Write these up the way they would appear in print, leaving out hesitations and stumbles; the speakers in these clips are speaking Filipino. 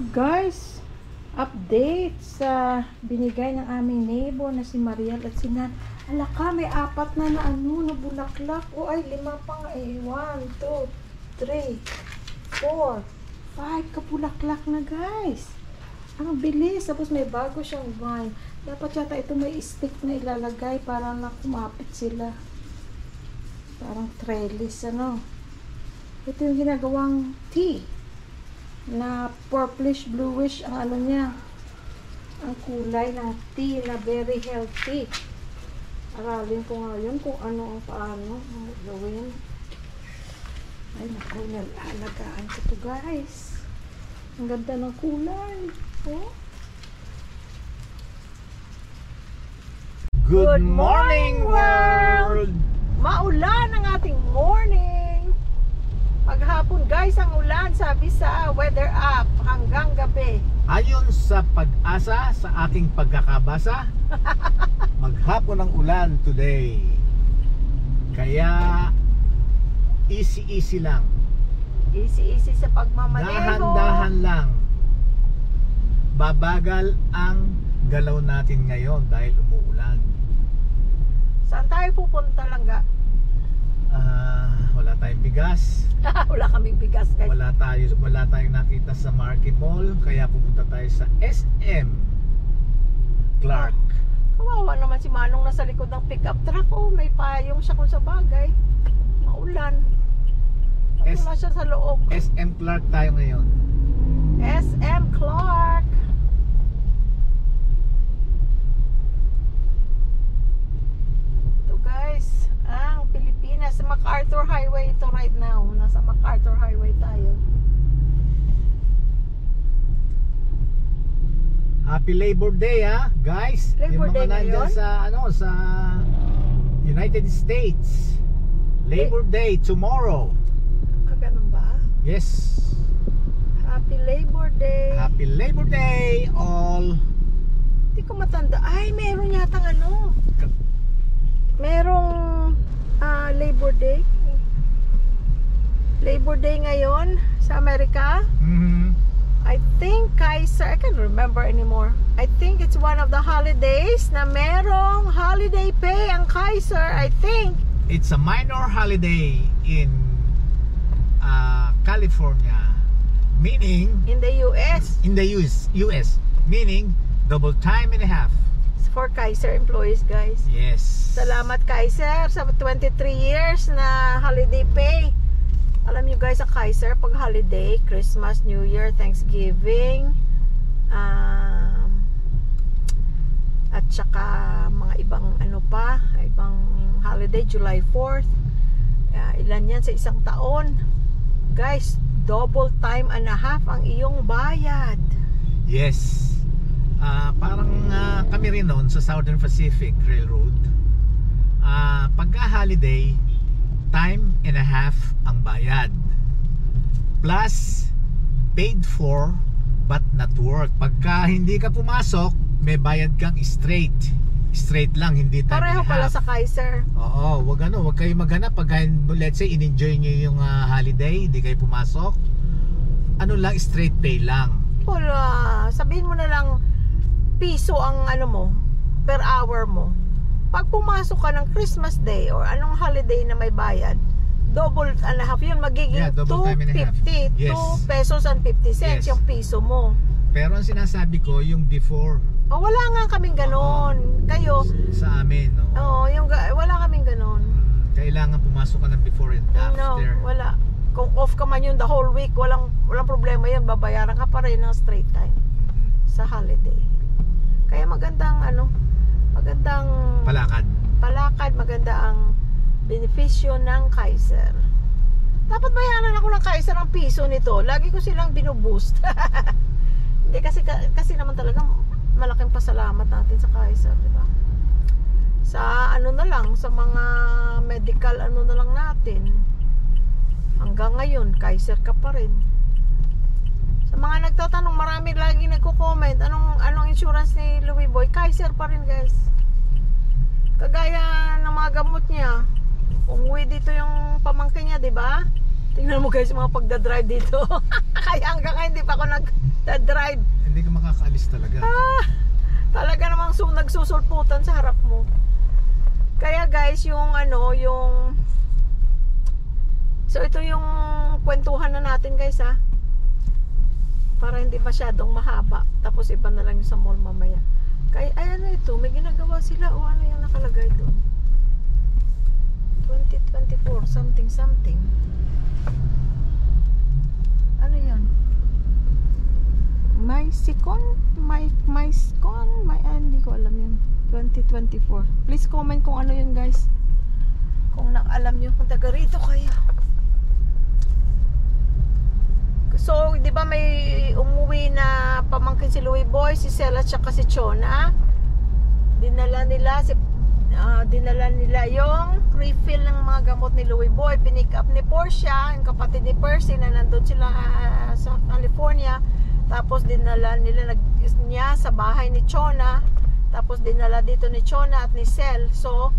Guys, update sa binigay ng aming neighbor na si Mariel at si Nan. Alaka, may apat na na bulaklak. O ay, 5 pa nga eh. 1, 2, 3, 4, 5 kabulaklak na guys. Ang bilis. Tapos may bago siyang vine. Dapat yata ito may stick na ilalagay para na kumapit sila. Parang trellis, ano. Ito yung ginagawang tea. Na purplish bluish ang ano niya, ang kulay ng tea na very healthy. Aralin ko ngayon kung ano ang paano gawin. Ay naku, nalagaan ko to guys. Ang ganda ng kulay. Oh. Good morning world! Maulan ang ating morning. Maghapon guys ang ulan, sabi sa weather app, hanggang gabi. Ayon sa pag-asa, sa aking pagkakabasa, maghapon ang ulan today. Kaya easy lang. Easy sa pagmamaneho. Dahan-dahan lang. Babagal ang galaw natin ngayon dahil umuulan. Saan tayo pupunta lang ga? Wala tayong bigas. Wala kaming bigas guys. Wala tayong nakita sa Market Mall, kaya pupunta tayo sa SM Clark. Kawawa naman si Manong nasa likod ng pickup truck. Oh, may payong siya kung sa bagay. Maulan. Wala siya sa loob. SM Clark tayo ngayon. SM Clark. Ito guys, ang Pilipinas, sa MacArthur Highway ito right now. Nasa MacArthur Highway tayo. Happy Labor Day guys. Labor yung Day mga nandyan ngayon? sa United States. Labor Day tomorrow. Ganun ba? Yes. Happy Labor Day. Happy Labor Day all. Hindi ko matanda. Ay, meron yatang ano. Merong Labor Day. Labor Day ngayon sa Amerika. I think Kaiser, I can't remember anymore. I think it's one of the holidays na merong holiday pay ang Kaiser, I think. It's a minor holiday in California, meaning In the US. in the US, meaning double time and a half. For Kaiser employees, guys. Yes. Salamat Kaiser sa 23 years na holiday pay. Alam nyo guys, sa Kaiser, pag holiday, Christmas, New Year, Thanksgiving, at saka mga ibang ano pa, ibang holiday, July 4th, ilan yan sa isang taon. Guys, double time and a half ang iyong bayad. Yes. Parang kami rin noon sa Southern Pacific Railroad. Pagka-holiday, time and a half ang bayad. Plus, paid for but not work. Pagka hindi ka pumasok, may bayad kang straight. Straight lang, hindi time Pareho and a pala half. sa Kaiser. Oo, wag kayo maghanap pag let's say in-enjoy niyo yung holiday, hindi kayo pumasok. Ano lang, straight pay lang. Wala, sabihin mo na lang piso ang ano mo per hour mo. Pag pumasok ka ng Christmas Day or anong holiday na may bayad, double and a half yun, magiging double time and a half. 2.50, Yes. 2 pesos and 50 cents Yes. yung piso mo. Pero ang sinasabi ko, yung before Wala nga kaming ganon. Kayo, sa amin, no? wala kaming ganon. Kailangan pumasok ka ng before and No, after. wala. Kung off ka man yun the whole week, walang problema yun, babayaran ka pa rin ng straight time sa holiday. Kaya magandang palakad, maganda ang benepisyo ng Kaiser. Dapat bayaran ako ng Kaiser ang piso nito. Lagi ko silang binuboost. Hindi kasi naman talaga malaking pasalamat natin sa Kaiser, di ba? Sa na lang, sa mga medical na lang natin. Hanggang ngayon, Kaiser ka pa rin. Sa mga nagtatanong, marami lagi nagko-comment, anong insurance ni Louie Boy? Kaiser pa rin, guys. Kagaya ng mga gamot niya. Umuwi dito yung pamangkin niya, di ba? Tingnan mo guys, mga pagdadrive dito. Kaya hanggang ngayon hindi pa ako drive. Hindi ka makakaalis talaga. Talaga namang nagsusulputan sa harap mo. Kaya guys, yung so ito yung kwentuhan na natin guys para hindi masyadong mahaba. Tapos iba na lang yung sa mall mamaya. Kaya ay ano ito, may ginagawa sila o ano yung nakalagay doon. 2024 something. Ano yan? Hindi ko alam yun. 2024. Please comment kung ano yun guys. Kung alam nyo, kung taga rito kayo. So, di ba may umuwi na pamangkin si Louie Boy, si Sel at saka si Chona. Dinala nila yung refill ng mga gamot ni Louie Boy. Pinick up ni Portia, yung kapatid ni Percy na nandun sila sa California. Tapos dinala niya sa bahay ni Chona. Tapos dinala dito ni Chona at ni Sel. So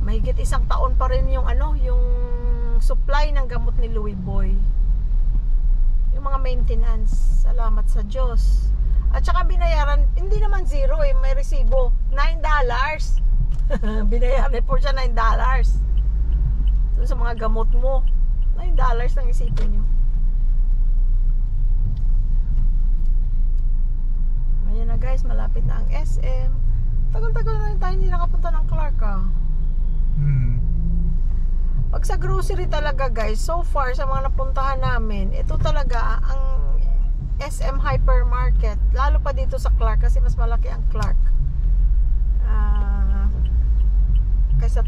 mahigit 1 taon pa rin yung yung supply ng gamot ni Louie Boy. Yung mga maintenance. Salamat sa Diyos. At saka binayaran, hindi naman zero may resibo. $9. Binayaran po siya $9. So, sa mga gamot mo, $9 lang isipin nyo. Ayan na guys, malapit na ang SM. Tagal-tagal na rin tayo hindi nakapunta ng Clark Pag sa grocery talaga guys, so far sa mga napuntahan namin, ito talaga ang SM Hypermarket. Lalo pa dito sa Clark kasi mas malaki ang Clark kaysa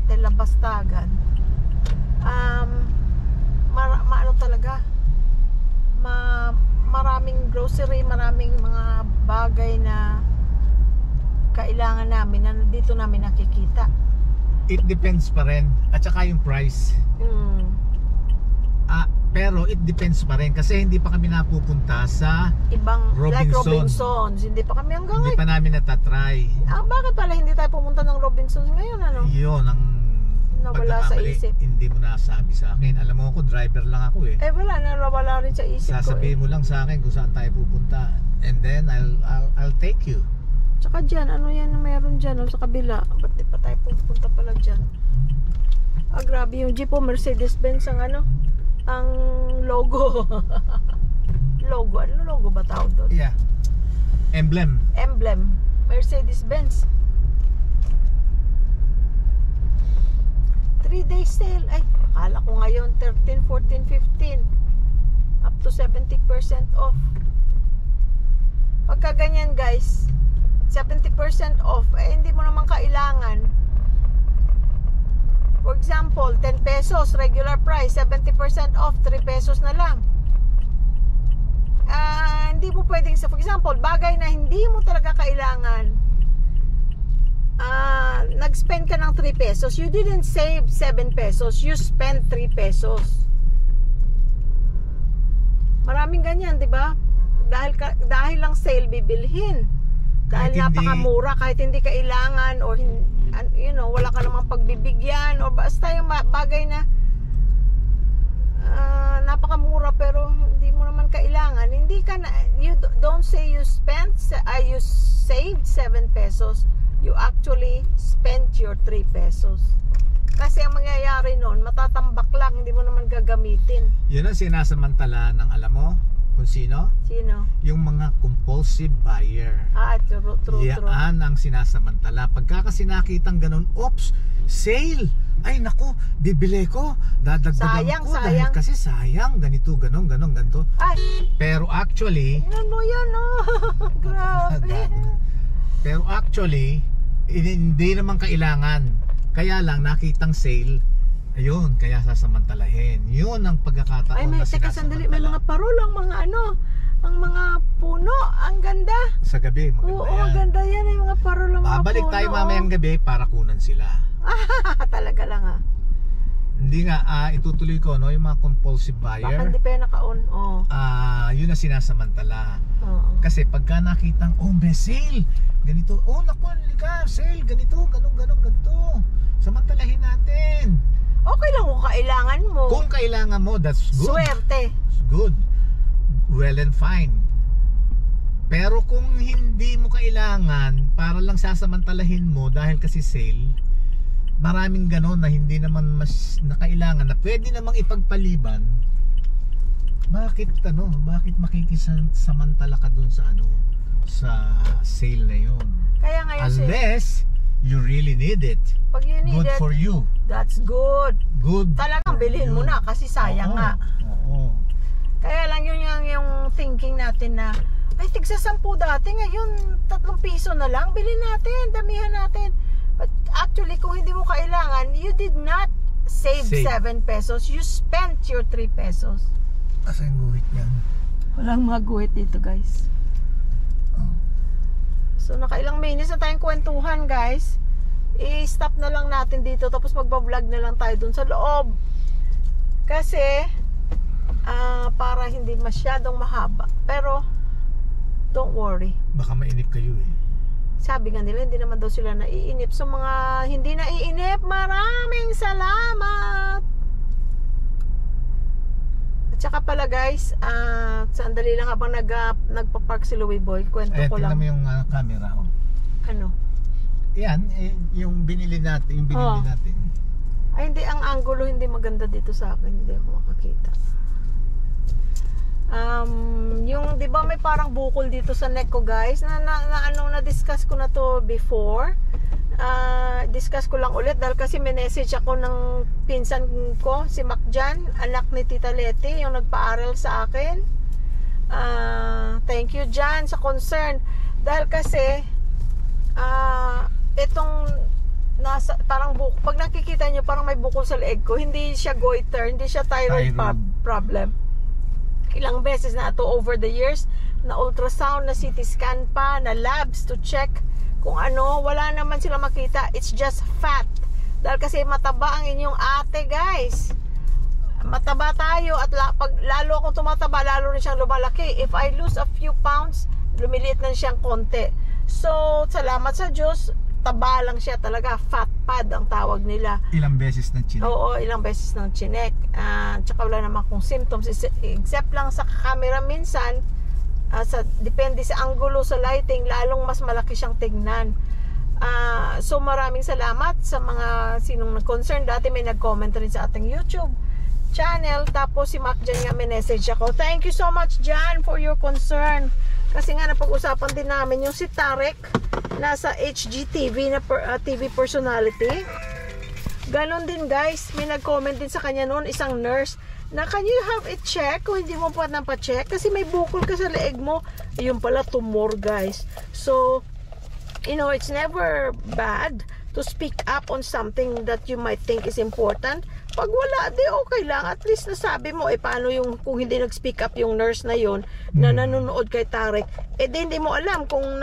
Telabastagan. Maano talaga, maraming grocery, maraming mga bagay na kailangan namin na dito namin nakikita. It depends pa rin. At saka yung price. Pero it depends pa rin kasi hindi pa kami napupunta sa ibang like Robinsons. Hindi pa kami hanggang Hindi pa namin natatry. Bakit pala hindi tayo pumunta ng Robinsons ngayon Yun ang nawala sa isip. Hindi mo nasabi sa akin. Alam mo ako, driver lang ako wala, nawala rin sa isip Sasabihin mo lang sa akin kung saan tayo pupunta. And then I'll take you. Tsaka dyan, ano yan na meron dyan sa kabila? Ba't di pa tayo pupunta pala dyan? Grabe yung jeep Mercedes-Benz ang logo. Logo, ano logo ba tawag doon? Yeah. Emblem. Mercedes-Benz. 3-day sale. Ay, akala ko ngayon 13, 14, 15 up to 70% off. Pagka ganyan guys, 70% off, hindi mo naman kailangan. For example, 10 pesos regular price, 70% off, 3 pesos na lang. Hindi mo pwedeng, for example, bagay na hindi mo talaga kailangan, nag-spend ka ng 3 pesos, you didn't save 7 pesos, you spent 3 pesos. Maraming ganyan, di ba? Dahil lang sale bibilhin. Dahil napakamura, kahit hindi kailangan or wala ka namang pagbibigyan or basta yung bagay na napakamura pero hindi mo naman kailangan. Hindi ka na, you don't say you you saved 7 pesos. You actually spent your 3 pesos. Kasi ang mangyayari nun, matatambak lang, hindi mo naman gagamitin. Yun ang sinasamantala ng alam mo kung sino? Sino? Yung mga compulsive buyer. True. Yan ang sinasamantala. Pagka kasi nakitang ganun, oops, sale! Ay naku, bibili ko, dadagdagan ko dahil kasi sayang, ganito, ganito. Ay! Pero actually, tingnan mo yan, grabe. Pero actually, hindi naman kailangan. Kaya lang nakitang sale, ayun, kaya sasamantalahin. Yun ang pagkakataon na teka, sandali, may mga parol ang mga ang mga puno, ang ganda. Sa gabi, maganda yan. Oo, maganda yan, yung mga parol ang mga puno. Babalik tayo mamayang gabi para kunan sila. Talaga lang Hindi nga, itutuloy ko, yung mga compulsive buyer. Baka hindi pa yan naka-on. Yun ang sinasamantala. Kasi pagka nakitang, may sale, ganito, naku, halika, sale, ganito, ganito. Samantalahin natin. Okay lang kung kailangan mo. Kung kailangan mo, that's good. Swerte. Good. well and fine. Pero kung hindi mo kailangan, para lang sasamantalahin mo dahil kasi sale, maraming ganon na hindi naman mas nakailangan, na pwede namang ipagpaliban. Bakit makikisamantala ka dun sa sa sale na yun? Kaya ngayon Unless you really need it. pag you need Good it, for you. that's good. Good. Talagang for bilhin mo you. na kasi sayang Oo, nga. Oo. Kaya lang yun yung thinking natin na, ay, tigsa 10 dati, ngayon 3 piso na lang, bilhin natin, damihan natin. But actually, kung hindi mo kailangan, you did not save 7 pesos, you spent your 3 pesos. Asa yung guhit niyan? Walang mga guhit dito, guys. Oh. So, nakailang minutes na tayong kwentuhan, guys. I-stop na lang natin dito, tapos magbablog na lang tayo dun sa loob. Kasi, para hindi masyadong mahaba. Pero, don't worry. Baka mainip kayo eh. Sabi nga nila, hindi naman daw sila naiinip. So, mga hindi naiinip, maraming salamat! At saka pala guys, sandali lang habang nagpa-park si Louie Boy, kwento Ayan, ko tingnan lang. mo yung camera. Oh. Ano? Yan, yung binili natin. Ay, hindi, ang angulo hindi maganda dito sa akin. Hindi ako makakita. Yung, di ba may parang bukol dito sa neck ko guys, na-discuss ko na to before. Discuss ko lang ulit dahil kasi may message ako ng pinsan ko, si Macjan, anak ni Tita Leti, yung nagpaaral sa akin. Thank you Jan sa concern. Dahil kasi itong nasa, parang pag nakikita nyo parang may bukol sa leeg ko, hindi siya goiter, hindi siya thyroid problem. Ilang beses na ito over the years, na ultrasound, na CT scan pa, na labs to check kung ano, wala naman sila makita. It's just fat. Dahil kasi mataba ang inyong ate guys. Mataba tayo at pag lalo akong tumataba, lalo rin siyang lumalaki. If I lose a few pounds, lumiliit na siyang konti. So, salamat sa Diyos, taba lang siya talaga. Fat pad ang tawag nila. Ilang beses ng chinek? Oo, ilang beses ng chinek. Tsaka wala naman kung symptoms. Except lang sa camera minsan, depende sa angulo sa lighting, lalong mas malaki siyang tignan. So maraming salamat sa mga sinong nag-concern. Dati may nag-comment rin sa ating YouTube channel. Tapos si Mac Jan nga may message ako. Thank you so much Jan for your concern. Kasi nga napag-usapan din namin yung si Tarek, nasa HGTV na TV personality. Ganon din guys, may nag-comment din sa kanya noon, isang nurse, na can you have it check kung hindi mo pa check kasi may bukol ka sa leeg mo. Ayun pala, tumor guys. So, you know, it's never bad to speak up on something that you might think is important. Pag wala, di okay lang. At least nasabi mo, paano yung kung hindi nag-speak up yung nurse na yon na nanonood kay Tarek, di hindi mo alam kung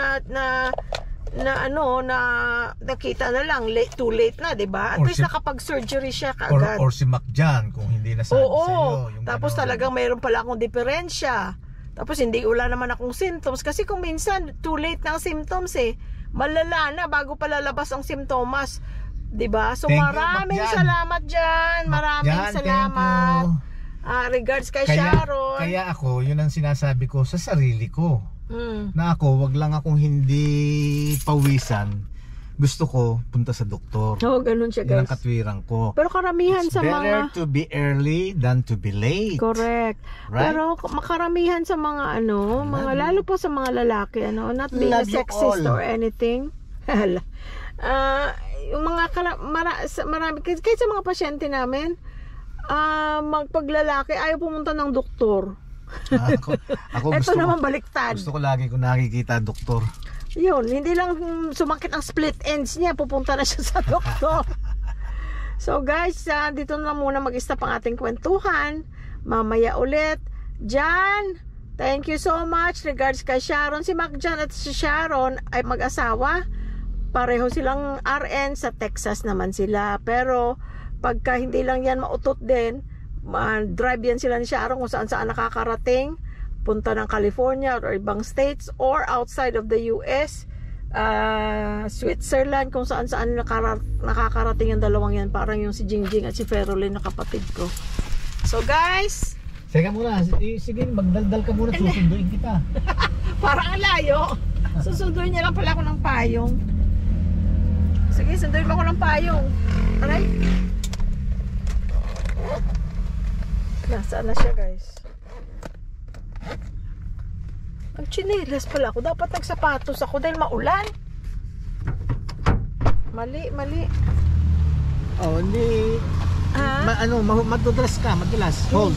nakita na lang, too late na, di ba? At least nakapag-surgery siya kaagad. Or si Mac Jan, kung hindi nasabi sa'yo. Tapos talagang mayroon pala akong diferensya. Tapos hindi wala naman akong symptoms. Kasi kung minsan, too late na ang symptoms malala na bago pa lalabas ang simptomas. Diba? So maraming salamat dyan. Maraming salamat. Regards kay Sharon. Kaya ako, yun ang sinasabi ko sa sarili ko. Na ako, wag lang akong hindi pawisan. Gusto ko punta sa doktor. Oo, ganun siya guys. Yan ang katwirang ko. Pero karamihan It's sa better mga... to be early than to be late. Correct. Right? Pero makaramihan sa mga mga lalo pa sa mga lalaki, not being a sexist or anything. Yung mga marami, kahit sa mga pasyente namin, magpaglalaki ayaw pumunta ng doktor. Ako Ito naman baliktad. Gusto ko lagi kung nakikita doktor. Yun, hindi lang sumakit ang split ends niya, pupunta na siya sa doktor. So guys, dito na muna mag-stop ang ating kwentuhan. Mamaya ulit. Jan, thank you so much. Regards kay Sharon. Si Mac Jan at si Sharon ay mag-asawa. Pareho silang RN, sa Texas naman sila. Pero pagka hindi lang yan mautot din, drive yan sila ni Sharon kung saan nakakarating. Punta ng California or ibang states or outside of the US, Switzerland, kung saan nakakarating yung dalawang yan. Parang yung si Jingjing at si Ferolin na kapatid ko. So guys, Teka muna, sige, magdaldal ka muna, susunduin kita. Parang ang layo. Susunduin niya lang pala ako ng payong. Sige, sunduin mo ako ng payong. Aray. Nasaan na siya, guys? Ang chinelas pala ako. Dapat nagsapatos ako dahil maulan. Mali. Oh, hindi. Ha? Madulas ka, madulas. Hold.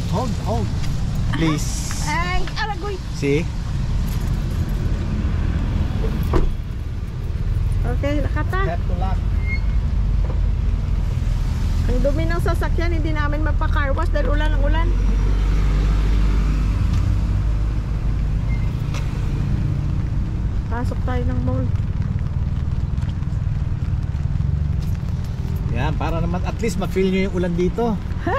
Please. Ay, aragoy. See? Okay, nakata. Have to lock. Ang dumi ng sasakyan, hindi namin mapa-car wash dahil ulan ang ulan. Pasok tayo ng mall. Yan, para naman at least ma-feel nyo yung ulan dito. Ha?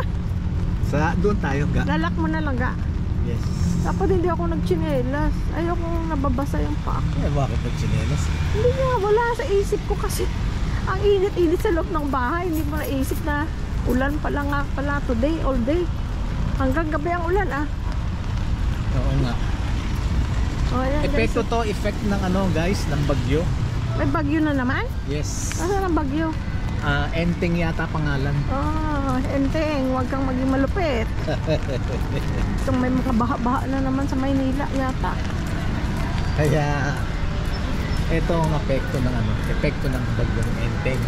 Doon tayo, ga. Lalak mo na lang, ga. Yes. Dapat hindi ako nagchinelas. Ayokong nababasa yung paa ko. Eh, bakit nagsinelas? Hindi nga, wala sa isip ko kasi ang init-init sa loob ng bahay. Hindi mo naisip na ulan pala nga pala today, all day. Hanggang gabi ang ulan, ah. Oo nga. Oh, ayan, Epekto guys. to, effect ng guys, ng bagyo. May bagyo na naman? Yes. Nasaan ang bagyo? Enteng yata pangalan. Oh, enteng, huwag kang maging malupit. Itong may mga baha-baha na naman sa Maynila yata. Kaya ito ang epekto ng bagyo ng enteng.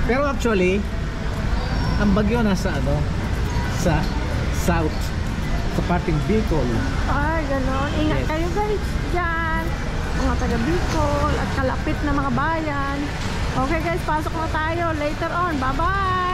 Pero actually, ang bagyo nasa sa south, sa parting Bicol. Ay, gano'n. Ingat Yes. kayo guys dyan. Mga taga Bicol at kalapit na mga bayan. Okay guys, pasok na tayo later on. Bye-bye!